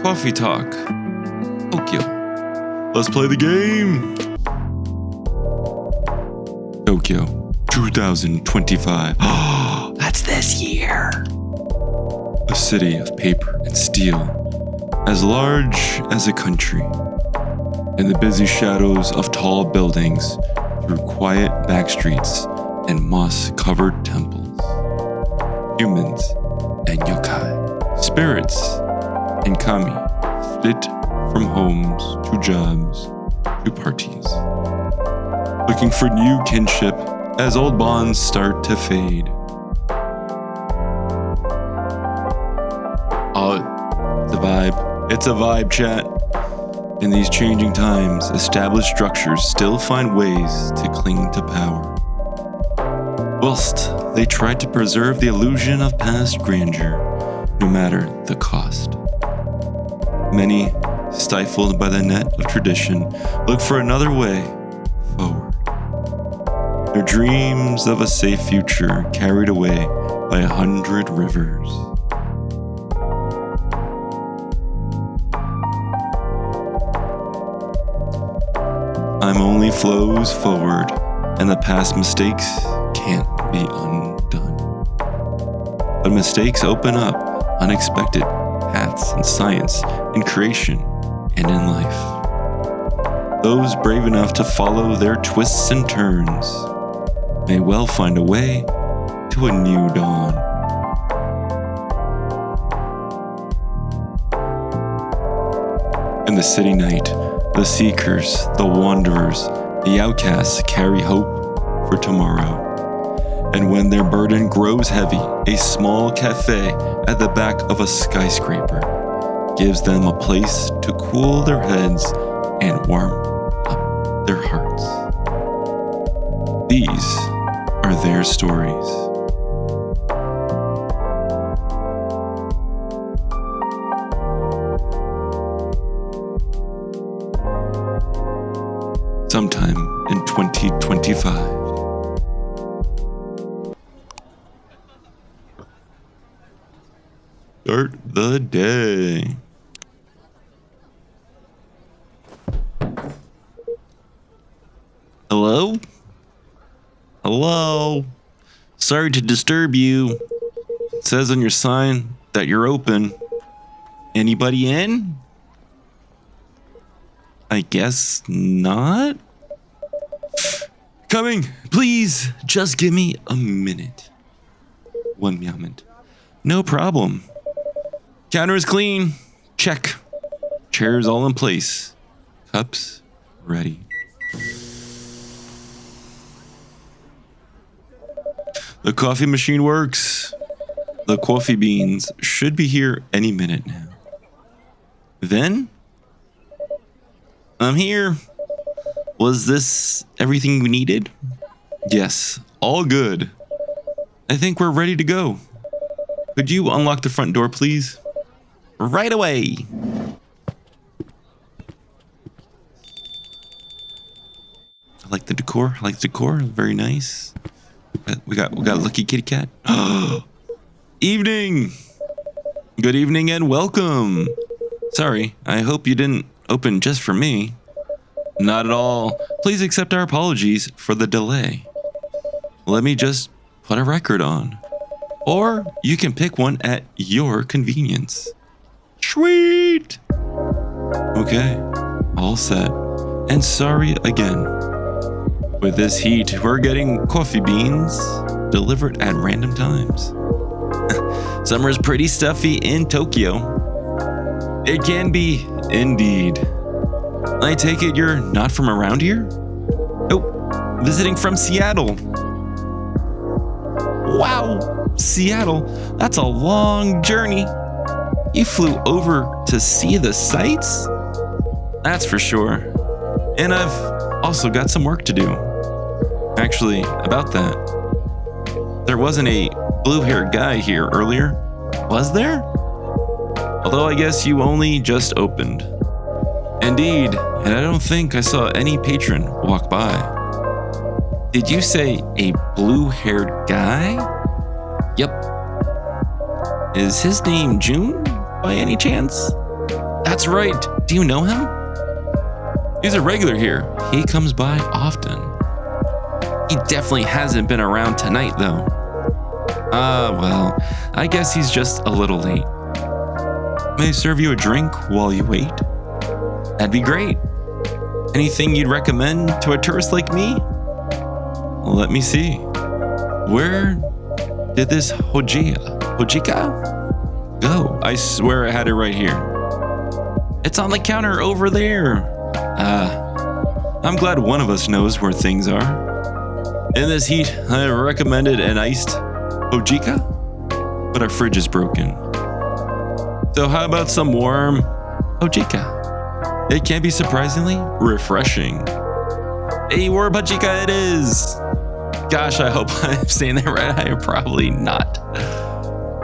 Coffee Talk. Tokyo. Let's play the game. Tokyo 2025. That's this year. A city of paper and steel, as large as a country. In the busy shadows of tall buildings, through quiet back streets and moss-covered temples. Humans and yokai, spirits and kami, flit from homes to jobs to parties, looking for new kinship as old bonds start to fade. Oh, it's a vibe. It's a vibe, chat. In these changing times, established structures still find ways to cling to power, whilst they try to preserve the illusion of past grandeur, no matter the cost. Many, stifled by the net of tradition, look for another way forward. Their dreams of a safe future carried away by 100 rivers. Time only flows forward, and the past mistakes can't be undone. But mistakes open up unexpected paths in science, in creation, and in life. Those brave enough to follow their twists and turns may well find a way to a new dawn. In the city night, the seekers, the wanderers, the outcasts carry hope for tomorrow. And when their burden grows heavy, a small cafe at the back of a skyscraper gives them a place to cool their heads and warm up their hearts. These are their stories. Sometime in 2025. Start the day. Hello? Hello? Sorry to disturb you. It says on your sign that you're open. Anybody in? I guess not. Coming, please. Just give me a minute. 1 moment. No problem. Counter is clean. Check. Chairs all in place. Cups ready. The coffee machine works. The coffee beans should be here any minute now. Then, I'm here. Was this everything we needed? Yes, all good. I think we're ready to go. Could you unlock the front door, please? Right away. I like the decor. Very nice. We got a lucky kitty cat. Evening. Good evening and welcome. Sorry, I hope you didn't open just for me. Not at all. Please accept our apologies for the delay. Let me just put a record on. Or you can pick one at your convenience. Sweet! Okay, all set. And sorry again. With this heat, we're getting coffee beans delivered at random times. Summer's pretty stuffy in Tokyo. It can be, indeed. I take it you're not from around here? Oh, visiting from Seattle. Wow, Seattle, that's a long journey. You flew over to see the sights? That's for sure. And I've also got some work to do. Actually, about that. There wasn't a blue-haired guy here earlier, was there? Although I guess you only just opened. Indeed, and I don't think I saw any patron walk by. Did you say a blue-haired guy? Yep. Is his name June, by any chance? That's right. Do you know him? He's a regular here. He comes by often. He definitely hasn't been around tonight, though. Well, I guess he's just a little late. May I serve you a drink while you wait? That'd be great. Anything you'd recommend to a tourist like me? Let me see. Where did this Hojika go? I swear I had it right here. It's on the counter over there. I'm glad one of us knows where things are. In this heat, I recommended an iced Hojika, but our fridge is broken. So how about some warm Hojika? It can be surprisingly refreshing. A warm Hojika it is. Gosh, I hope I'm saying that right. I am probably not.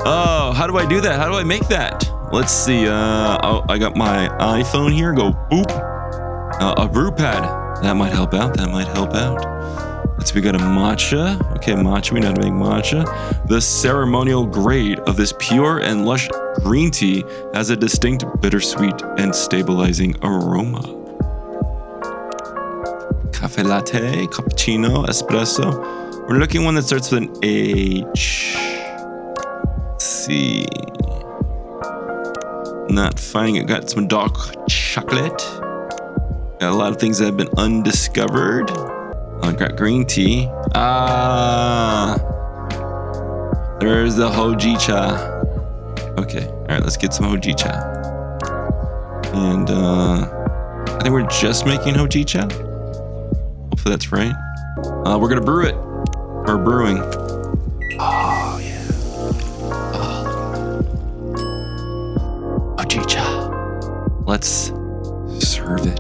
Oh, how do I do that? How do I make that? Let's see. I got my iPhone here. Go boop. A brew pad. That might help out. We got a matcha. Okay, matcha. We know how to make matcha. The ceremonial grade of this pure and lush green tea has a distinct bittersweet and stabilizing aroma. Cafe latte, cappuccino, espresso. We're looking one that starts with an H. Let's see. Not finding it. Got some dark chocolate. Got a lot of things that have been undiscovered. I got green tea. There's the hojicha. Okay, all right, let's get some hojicha. And I think we're just making hojicha. Hopefully that's right. We're gonna brew it. We're brewing. Oh yeah. Oh, hojicha. Let's serve it.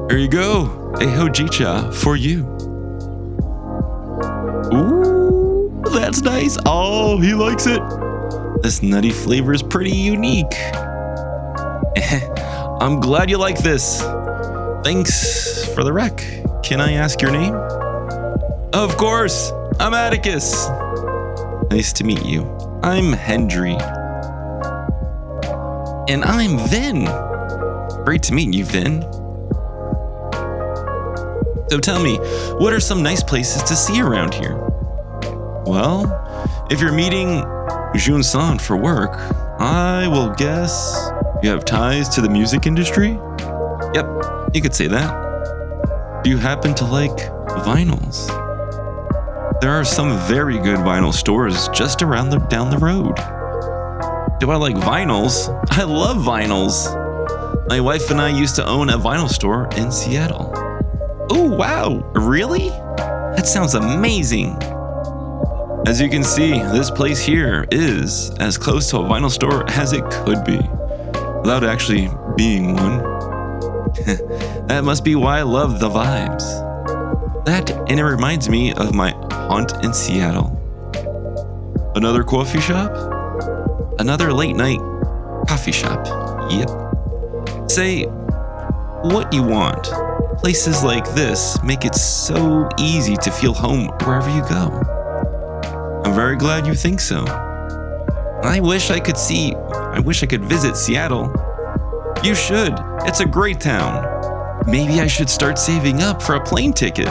Here you go, a hojicha for you. Ooh, that's nice. Oh, he likes it. This nutty flavor is pretty unique. I'm glad you like this. Thanks for the rec. Can I ask your name? Of course, I'm Atticus. Nice to meet you. I'm Hendry. And I'm Vin. Great to meet you, Vin. So tell me, what are some nice places to see around here? Well, if you're meeting Jun-san for work, I will guess you have ties to the music industry? Yep, you could say that. Do you happen to like vinyls? There are some very good vinyl stores just down the road. Do I like vinyls? I love vinyls. My wife and I used to own a vinyl store in Seattle. Oh, wow, really? That sounds amazing. As you can see, this place here is as close to a vinyl store as it could be, without actually being one. That must be why I love the vibes. That, and it reminds me of my haunt in Seattle. Another coffee shop? Another late night coffee shop. Yep. Say what you want. Places like this make it so easy to feel home wherever you go. I'm very glad you think so. I wish I could visit Seattle. You should. It's a great town. Maybe I should start saving up for a plane ticket.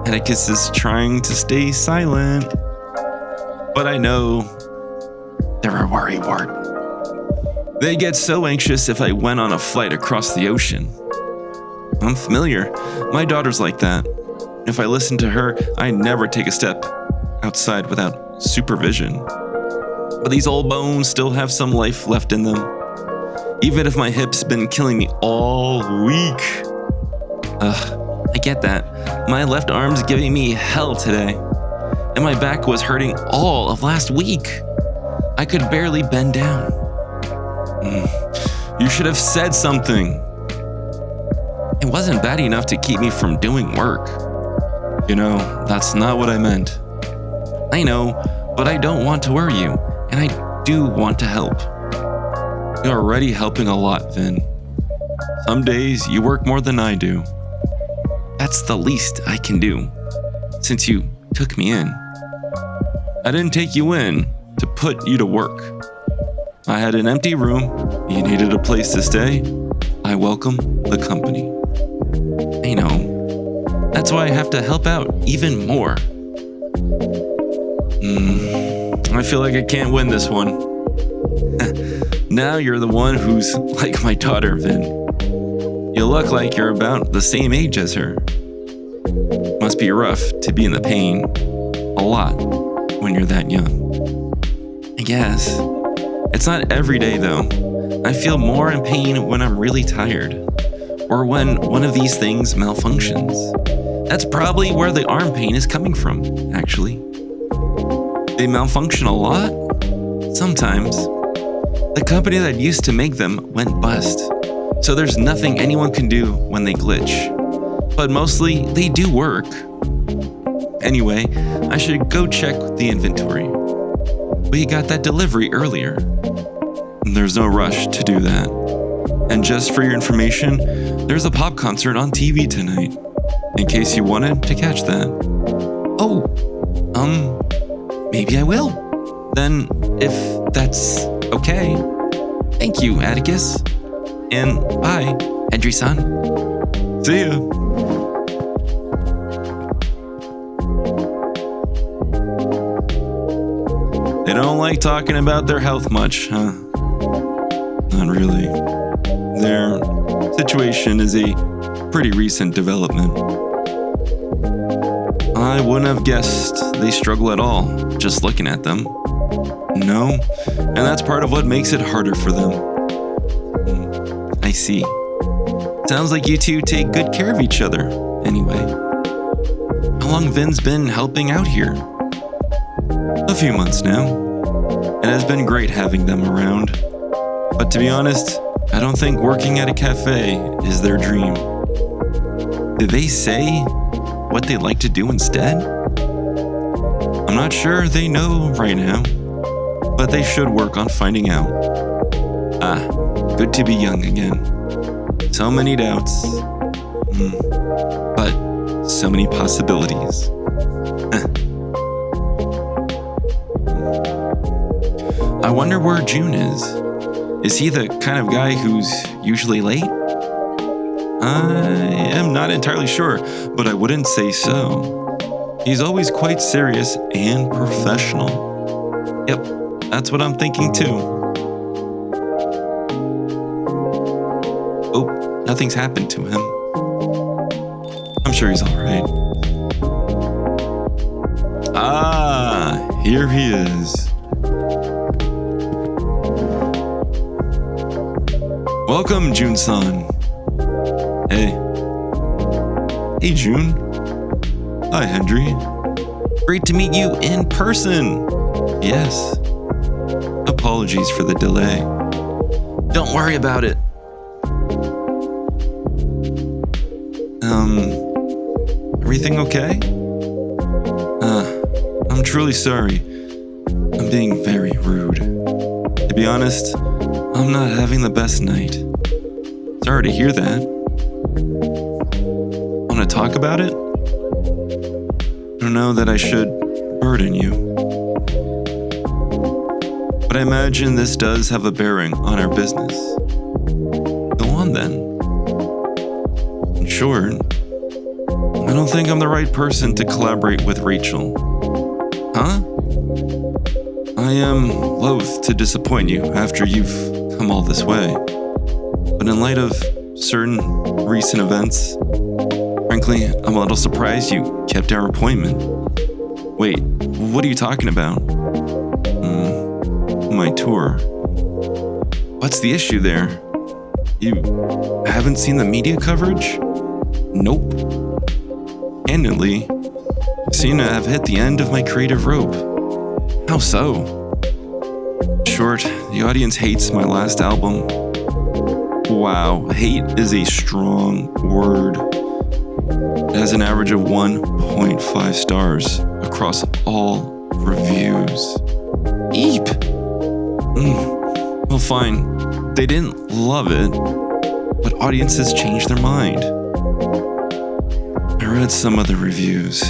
Atticus is trying to stay silent. But I know they're a worrywart. They get so anxious if I went on a flight across the ocean. I'm familiar. My daughter's like that. If I listen to her, I never take a step outside without supervision. But these old bones still have some life left in them. Even if my hip's been killing me all week. I get that. My left arm's giving me hell today. And my back was hurting all of last week. I could barely bend down. You should have said something. It wasn't bad enough to keep me from doing work. You know, that's not what I meant. I know, but I don't want to worry you, and I do want to help. You're already helping a lot, Vin. Some days you work more than I do. That's the least I can do, since you took me in. I didn't take you in to put you to work. I had an empty room. You needed a place to stay. I welcome the company. I know. That's why I have to help out even more. I feel like I can't win this one. Now you're the one who's like my daughter, Vin. You look like you're about the same age as her. Must be rough to be in the pain a lot when you're that young. I guess. It's not every day though. I feel more in pain when I'm really tired, or when one of these things malfunctions. That's probably where the arm pain is coming from, actually. They malfunction a lot? Sometimes. The company that used to make them went bust, so there's nothing anyone can do when they glitch. But mostly, they do work. Anyway, I should go check the inventory. We got that delivery earlier. There's no rush to do that. And just for your information, there's a pop concert on TV tonight, in case you wanted to catch that. Oh, maybe I will. Then, if that's okay. Thank you, Atticus. And bye, Henry-san. See ya. They don't like talking about their health much, huh? Not really. Their situation is a pretty recent development. I wouldn't have guessed they struggle at all, just looking at them. No, and that's part of what makes it harder for them. I see. Sounds like you two take good care of each other, anyway. How long Vin's been helping out here? A few months now. It has been great having them around. But to be honest, I don't think working at a cafe is their dream. Did they say what they'd like to do instead? I'm not sure they know right now, but they should work on finding out. Good to be young again. So many doubts, but so many possibilities. I wonder where June is. Is he the kind of guy who's usually late? I am not entirely sure, but I wouldn't say so. He's always quite serious and professional. Yep, that's what I'm thinking too. Oh, nothing's happened to him. I'm sure he's alright. Here he is. Welcome, June-san. Hey. Hey, June. Hi, Henry. Great to meet you in person. Yes. Apologies for the delay. Don't worry about it. Everything okay? I'm truly sorry. I'm being very rude. To be honest, I'm not having the best night. Sorry to hear that. Want to talk about it? I don't know that I should burden you, but I imagine this does have a bearing on our business. Go on then. In short, I don't think I'm the right person to collaborate with Rachel. Huh? I am loath to disappoint you after you've come all this way, but in light of certain recent events, frankly, I'm a little surprised you kept our appointment. Wait, what are you talking about? My tour. What's the issue there? You haven't seen the media coverage? Nope. Candidly, I seem to have hit the end of my creative rope. How so? In short, the audience hates my last album. Wow, hate is a strong word. It has an average of 1.5 stars across all reviews. Eep! Well, fine. They didn't love it, but audiences change their mind. I read some of the reviews.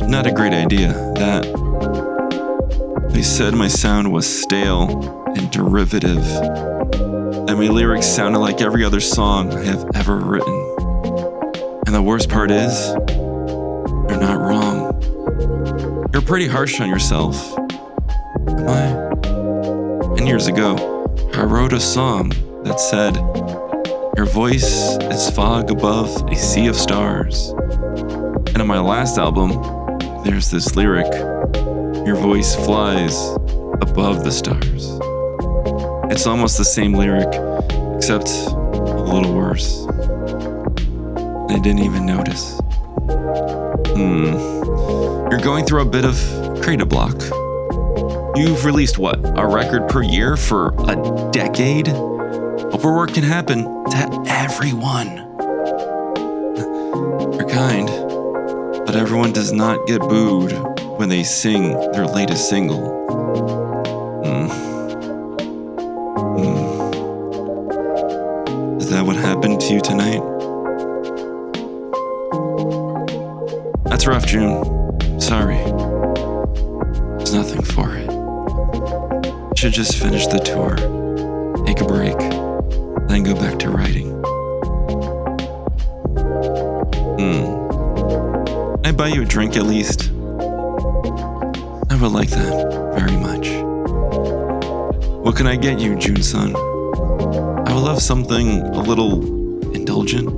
Not a great idea, that. They said my sound was stale and derivative, that my lyrics sounded like every other song I have ever written. And the worst part is, they're not wrong. You're pretty harsh on yourself. Am I? 10 years ago, I wrote a song that said, your voice is fog above a sea of stars. And on my last album, there's this lyric, your voice flies above the stars. It's almost the same lyric, except a little worse. I didn't even notice. You're going through a bit of creative block. You've released what, a record per year for a decade? Overwork can happen to everyone. You're kind, but everyone does not get booed when they sing their latest single. Is that what happened to you tonight? That's rough, June. Sorry. There's nothing for it. Should just finish the tour, take a break, then go back to writing. Can I buy you a drink at least? I would like that very much. What can I get you, June-san? I would love something a little indulgent.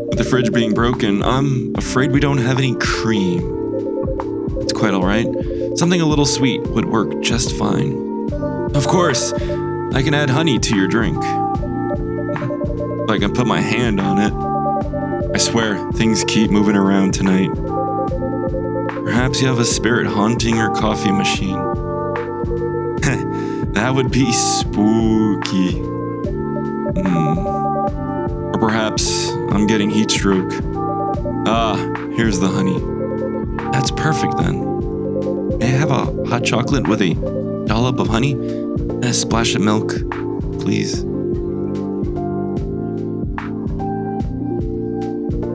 With the fridge being broken, I'm afraid we don't have any cream. It's quite alright. Something a little sweet would work just fine. Of course, I can add honey to your drink. If I can put my hand on it. I swear, things keep moving around tonight. Perhaps you have a spirit haunting your coffee machine. That would be spooky. Or perhaps I'm getting heat stroke. Here's the honey. That's perfect then. May I have a hot chocolate with a dollop of honey and a splash of milk, please?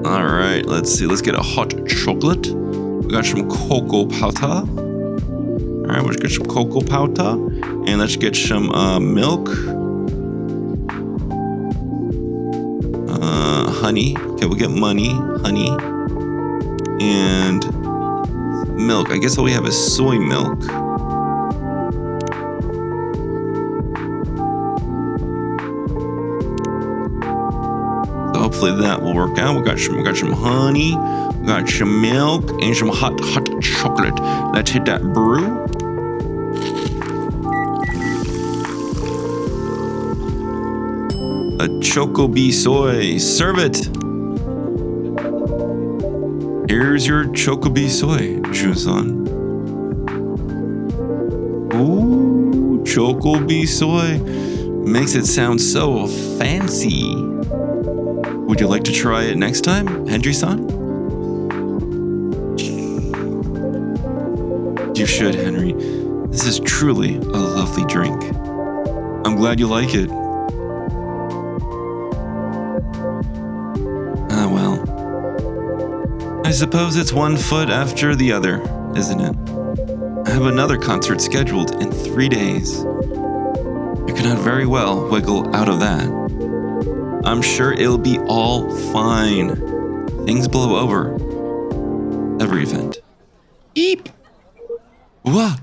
All right, let's see. Let's get a hot chocolate. We got some cocoa powder. All right, let's get some cocoa powder. And let's get some milk. Honey. Okay, we'll get honey. And milk. I guess all we have is soy milk. So hopefully that will work out. We got some honey, we got some milk, and some hot chocolate. Let's hit that brew. A Choco-Bee soy. Serve it. Here's your Choco-Bee soy, June-san. Ooh, Choco-Bee soy. Makes it sound so fancy. Would you like to try it next time, Henry-san? You should, Henry. This is truly a lovely drink. I'm glad you like it. I suppose it's one foot after the other, isn't it? I have another concert scheduled in 3 days. I cannot very well wiggle out of that. I'm sure it'll be all fine. Things blow over. Every event. Eep! What?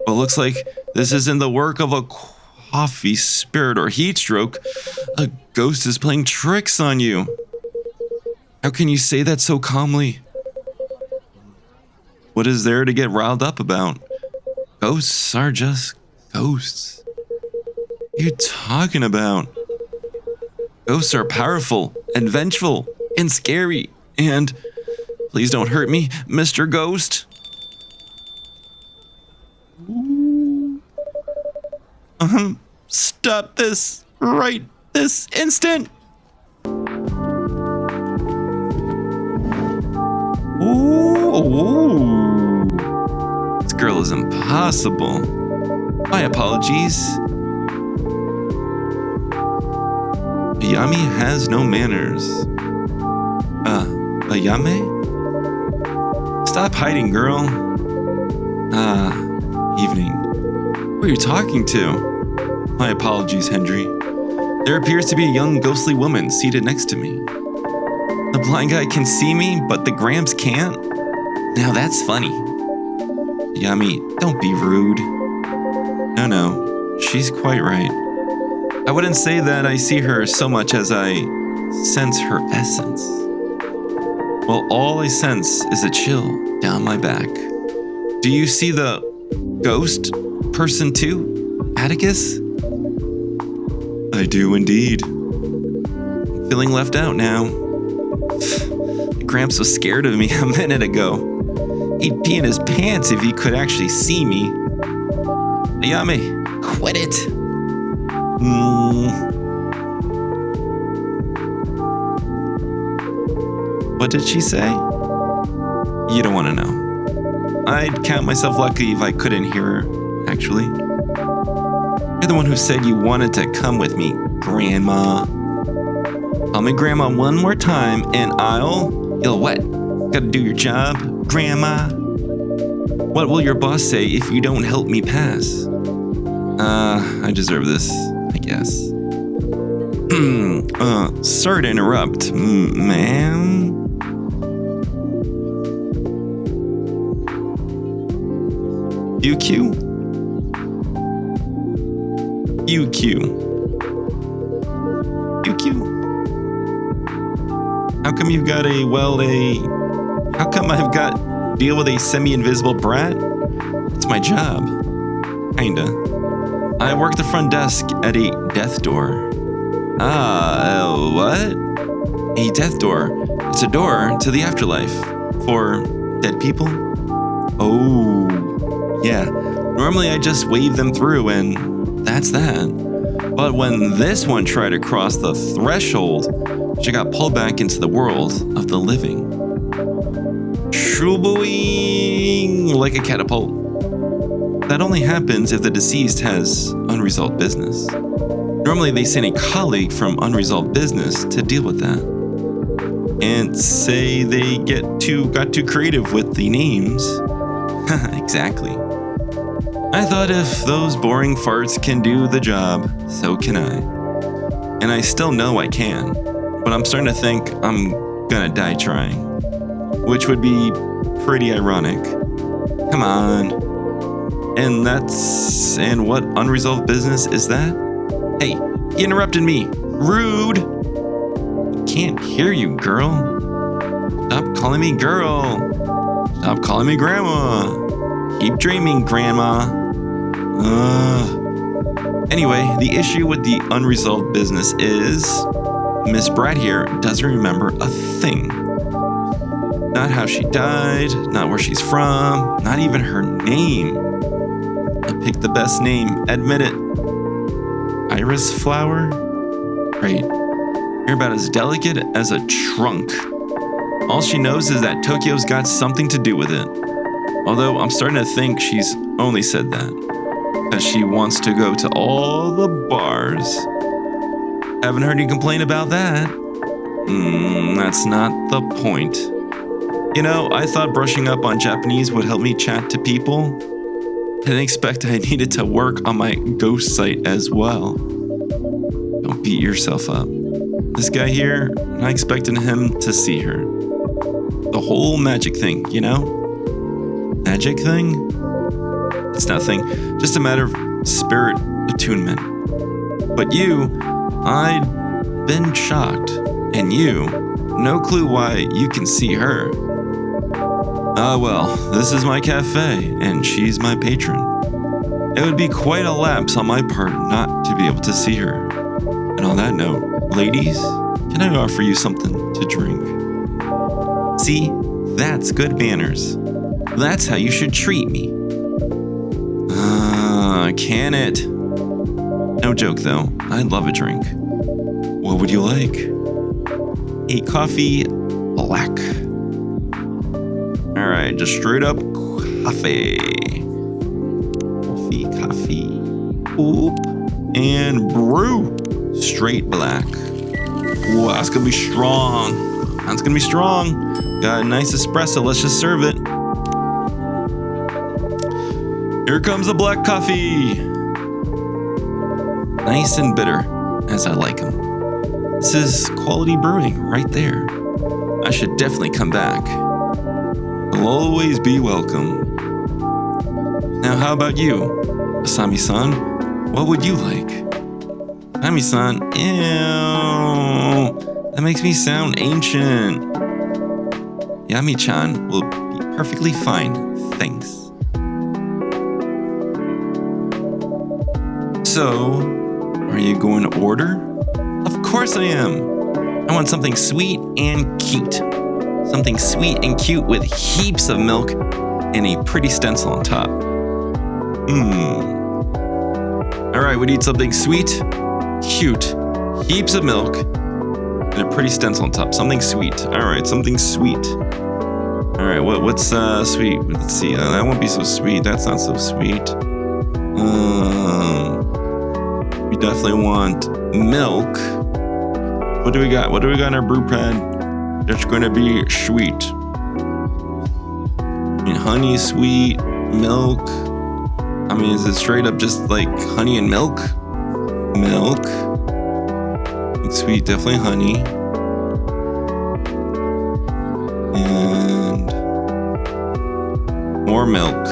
Well, looks like this isn't the work of a coffee spirit or heat stroke. A ghost is playing tricks on you. How can you say that so calmly? What is there to get riled up about? Ghosts are just ghosts. What are you talking about? Ghosts are powerful and vengeful and scary and... Please don't hurt me, Mr. Ghost. Stop this right this instant. Ooh. This girl is impossible. My apologies. Ayami has no manners. Ayame? Stop hiding, girl. Ah, evening. Who are you talking to? My apologies, Hendry. There appears to be a young ghostly woman seated next to me. The blind guy can see me, but the Gramps can't? Now that's funny. Yummy, don't be rude. No, she's quite right. I wouldn't say that I see her so much as I sense her essence. Well, all I sense is a chill down my back. Do you see the ghost person too, Atticus? I do indeed. I'm feeling left out now. Gramps was scared of me a minute ago. He'd pee in his pants if he could actually see me. Ayame, quit it. What did she say? You don't want to know. I'd count myself lucky if I couldn't hear her, actually. You're the one who said you wanted to come with me, Grandma. Call me Grandma one more time and You'll what? Gotta do your job, Grandma? What will your boss say if you don't help me pass? I deserve this, I guess. Sorry to interrupt, ma'am. UQ? How come you've got how come I've got deal with a semi-invisible brat? It's my job. Kinda. I work the front desk at a death door. What? A death door. It's a door to the afterlife. For dead people? Oh, yeah. Normally I just wave them through and that's that. But when this one tried to cross the threshold, she got pulled back into the world of the living. Shooboing like a catapult. That only happens if the deceased has unresolved business. Normally they send a colleague from unresolved business to deal with that. And say they got too creative with the names. Exactly. I thought if those boring farts can do the job, so can I. And I still know I can, but I'm starting to think I'm gonna die trying, which would be pretty ironic. Come on. And what unresolved business is that? Hey, he interrupted me. Rude. Can't hear you, girl. Stop calling me girl. Stop calling me grandma. Keep dreaming, grandma. Anyway, the issue with the unresolved business is Miss Brad here doesn't remember a thing. Not how she died, not where she's from, not even her name. I picked the best name, admit it. Iris flower? Great. You're about as delicate as a trunk. All she knows is that Tokyo's got something to do with it. Although I'm starting to think she's only said that because she wants to go to all the bars. Haven't heard you complain about that. That's not the point. You know, I thought brushing up on Japanese would help me chat to people. I didn't expect I needed to work on my ghost site as well. Don't beat yourself up. This guy here, I expected him to see her. The whole magic thing, you know? Magic thing? It's nothing, just a matter of spirit attunement. But you, I'd been shocked. And you, no clue why you can see her. Well, this is my cafe, and she's my patron. It would be quite a lapse on my part not to be able to see her. And on that note, ladies, can I offer you something to drink? See, that's good manners. That's how you should treat me. Can it? No joke though, I'd love a drink. What would you like? A coffee black. Alright, just straight up coffee. Coffee. Oop. And brew. Straight black. Ooh, that's gonna be strong. That's gonna be strong. Got a nice espresso, let's just serve it. Here comes the black coffee. Nice and bitter, as I like them. This is quality brewing right there. I should definitely come back. You'll always be welcome. Now, how about you, Asami-san? What would you like? Asami-san, ew, that makes me sound ancient. Yami-chan will be perfectly fine, thanks. So, are you going to order? Of course I am. I want something sweet and cute. Something sweet and cute with heaps of milk and a pretty stencil on top. Alright, we need something sweet, cute, heaps of milk, and a pretty stencil on top. Something sweet. Alright, something sweet. Alright, what's sweet? Let's see. That won't be so sweet. That's not so sweet. We definitely want milk. What do we got? What do we got in our brew pad that's going to be sweet? I mean, honey is sweet, milk. I mean, is it straight up just like honey and milk? Milk. Sweet, definitely honey. And more milk.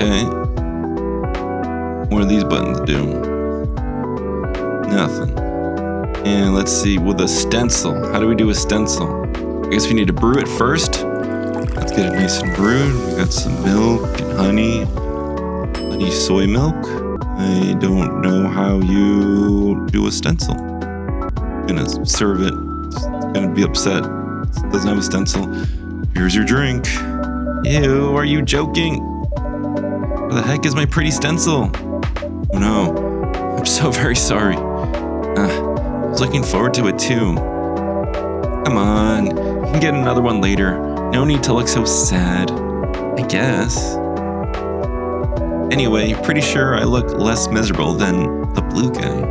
Okay. What do these buttons do? Nothing. And let's see, with a stencil. How do we do a stencil? I guess we need to brew it first. Let's get it nice and brewed. We got some milk and honey. Honey soy milk. I don't know how you do a stencil. I'm gonna serve it. It's gonna be upset. It doesn't have a stencil. Here's your drink. Ew, are you joking? Where the heck is my pretty stencil? Oh no, I'm so very sorry. I was looking forward to it too. Come on, you can get another one later. No need to look so sad, I guess. Anyway, pretty sure I look less miserable than the blue guy.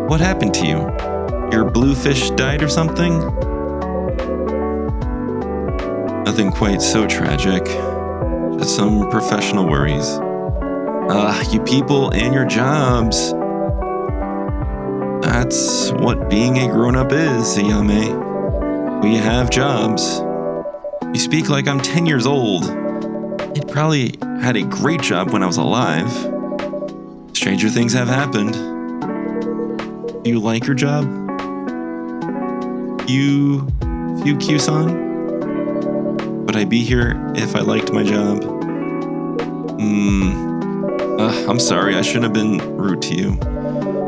What happened to you? Your blue fish died or something? Nothing quite so tragic. Just some professional worries. You people and your jobs. That's what being a grown-up is, Yame. We have jobs. You speak like I'm 10 years old. I probably had a great job when I was alive. Stranger things have happened. Do you like your job? Q-san? Would I be here if I liked my job? I'm sorry, I shouldn't have been rude to you.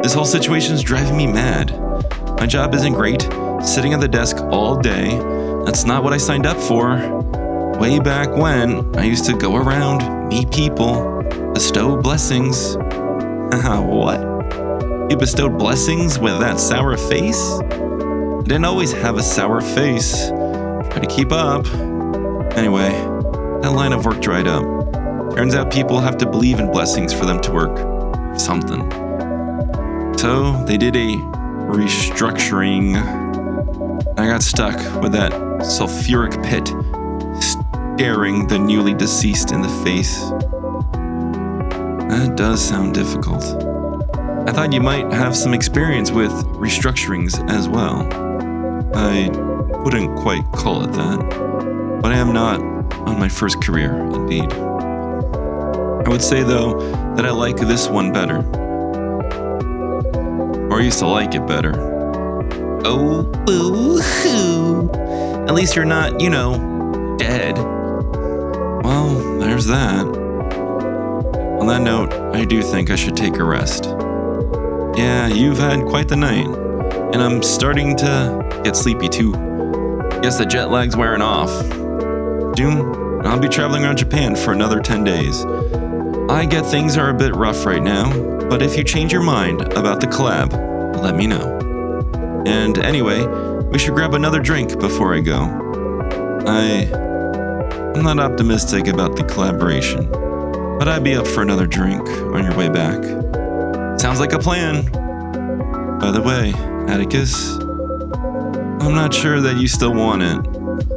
This whole situation is driving me mad. My job isn't great. Sitting at the desk all day. That's not what I signed up for. Way back when, I used to go around, meet people, bestow blessings. What? You bestowed blessings with that sour face? I didn't always have a sour face. Try to keep up. Anyway, that line of work dried up. Turns out people have to believe in blessings for them to work. Something. So they did a restructuring. I got stuck with that sulfuric pit staring the newly deceased in the face. That does sound difficult. I thought you might have some experience with restructurings as well. I wouldn't quite call it that, but I am not on my first career, indeed. I would say, though, that I like this one better. Or I used to like it better. Oh, boo-hoo. At least you're not, dead. Well, there's that. On that note, I do think I should take a rest. Yeah, you've had quite the night. And I'm starting to get sleepy too. Guess the jet lag's wearing off. Soon, I'll be traveling around Japan for another 10 days. I get things are a bit rough right now, but if you change your mind about the collab, let me know. And anyway, we should grab another drink before I go. I'm not optimistic about the collaboration, but I'd be up for another drink on your way back. Sounds like a plan. By the way, Atticus, I'm not sure that you still want it.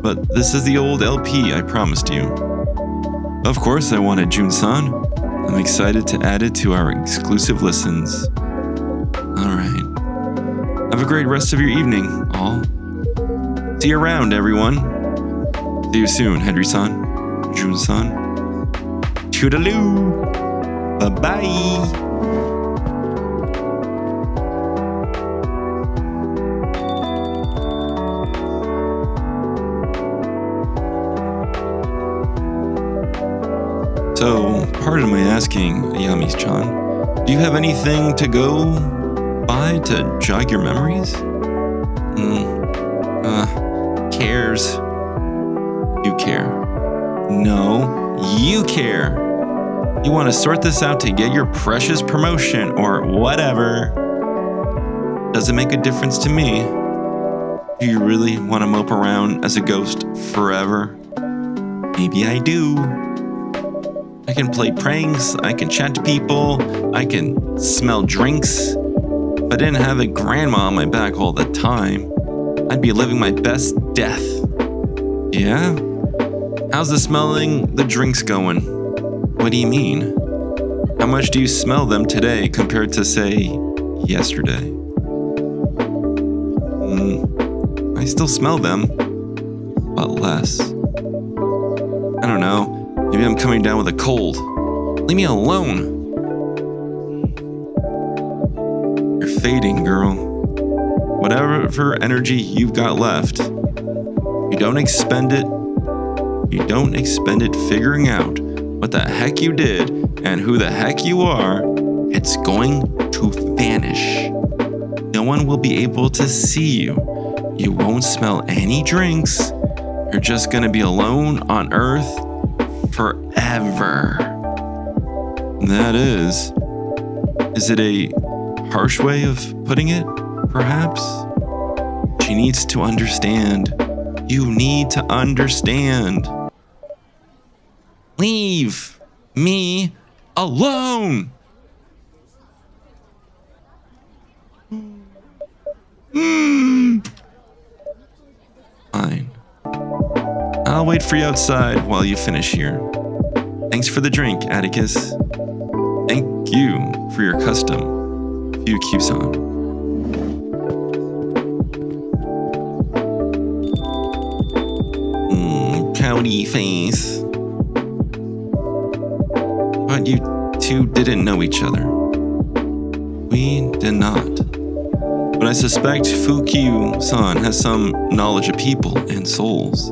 But this is the old LP I promised you. Of course I wanted Jun-san. I'm excited to add it to our exclusive listens. Alright. Have a great rest of your evening, all. See you around, everyone. See you soon, Henry-san, Jun-san. Toodaloo! Bye-bye! So, pardon my asking, Ayami-chan, do you have anything to go by to jog your memories? Cares. You care. No, you care. You want to sort this out to get your precious promotion or whatever. Doesn't make a difference to me. Do you really want to mope around as a ghost forever? Maybe I do. I can play pranks, I can chat to people, I can smell drinks. If I didn't have a grandma on my back all the time, I'd be living my best death. Yeah? How's the smelling the drinks going? What do you mean? How much do you smell them today compared to, say, yesterday? I still smell them, but less. I don't know. Maybe I'm coming down with a cold. Leave me alone. You're fading, girl. Whatever energy you've got left, you don't expend it figuring out what the heck you did and who the heck you are. It's going to vanish. No one will be able to see you. You won't smell any drinks. You're just gonna be alone on Earth forever. That is it a harsh way of putting it, perhaps? She needs to understand. You need to understand. Leave me alone. Fine. I'll wait for you outside while you finish here. Thanks for the drink, Atticus. Thank you for your custom. Few cubes on. Pouty face. But you two didn't know each other. We did not. But I suspect Fukyu-san has some knowledge of people and souls.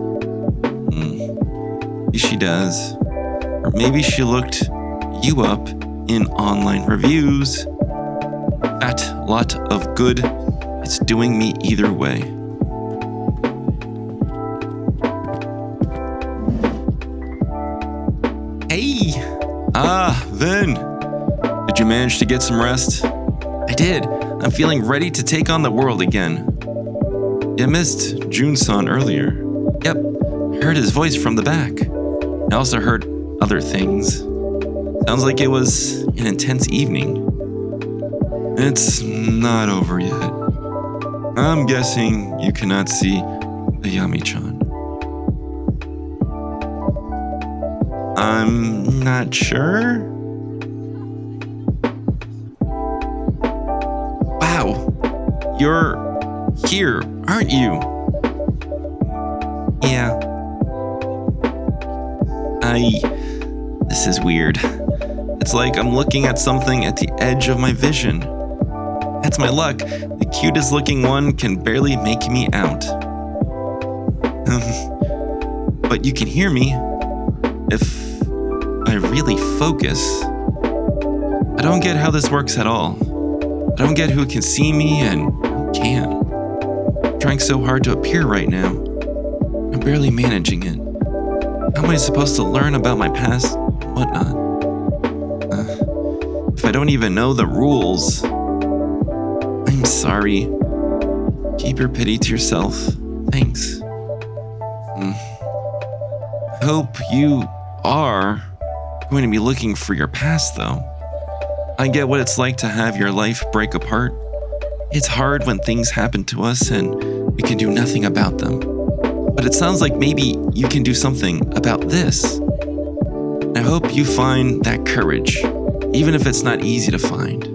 Maybe she does. Or maybe she looked you up in online reviews. That lot of good, it's doing me either way. Hey! Vin! Did you manage to get some rest? I did. I'm feeling ready to take on the world again. You missed Jun-san earlier. Yep, I heard his voice from the back. I also heard other things. Sounds like it was an intense evening. It's not over yet. I'm guessing you cannot see Ayami-chan. I'm not sure. Wow, you're here, aren't you? Yeah. This is weird. It's like I'm looking at something at the edge of my vision. That's my luck. The cutest looking one can barely make me out. But you can hear me if I really focus. I don't get how this works at all. I don't get who can see me and who can't. I'm trying so hard to appear right now. I'm barely managing it. How am I supposed to learn about my past and whatnot? If I don't even know the rules. I'm sorry. Keep your pity to yourself. Thanks. I hope you are going to be looking for your past, though. I get what it's like to have your life break apart. It's hard when things happen to us and we can do nothing about them. But it sounds like maybe you can do something about this. I hope you find that courage, even if it's not easy to find.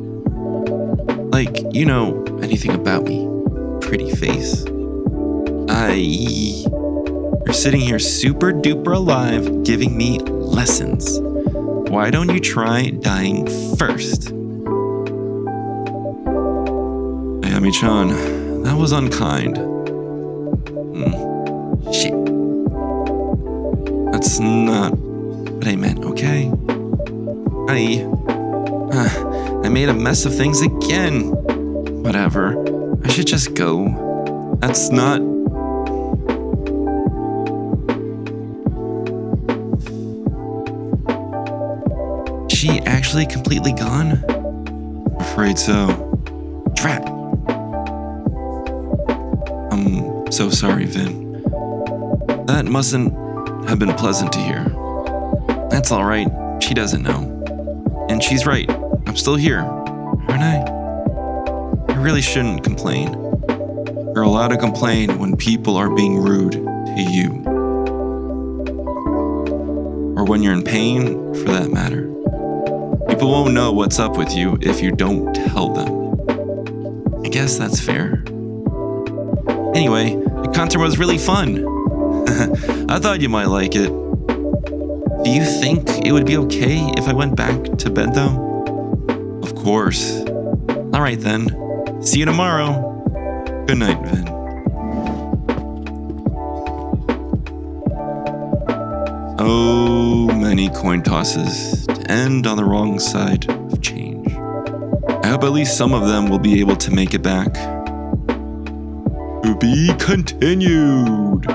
Like, you know anything about me. Pretty face. You're sitting here super duper alive giving me lessons. Why don't you try dying first? Ayami-chan, that was unkind. Shit. That's not what I meant, okay? I made a mess of things again. Whatever. I should just go. That's not... She actually completely gone? I'm afraid so. Drat. I'm so sorry, Vin. That mustn't have been pleasant to hear. That's alright. She doesn't know. And she's right. I'm still here, aren't I? I really shouldn't complain. You're allowed to complain when people are being rude to you. Or when you're in pain, for that matter. People won't know what's up with you if you don't tell them. I guess that's fair. Anyway, the concert was really fun. I thought you might like it. Do you think it would be okay if I went back to bed though? Of course. Alright then. See you tomorrow. Good night, Vin. So many coin tosses to end on the wrong side of change. I hope at least some of them will be able to make it back. To be continued.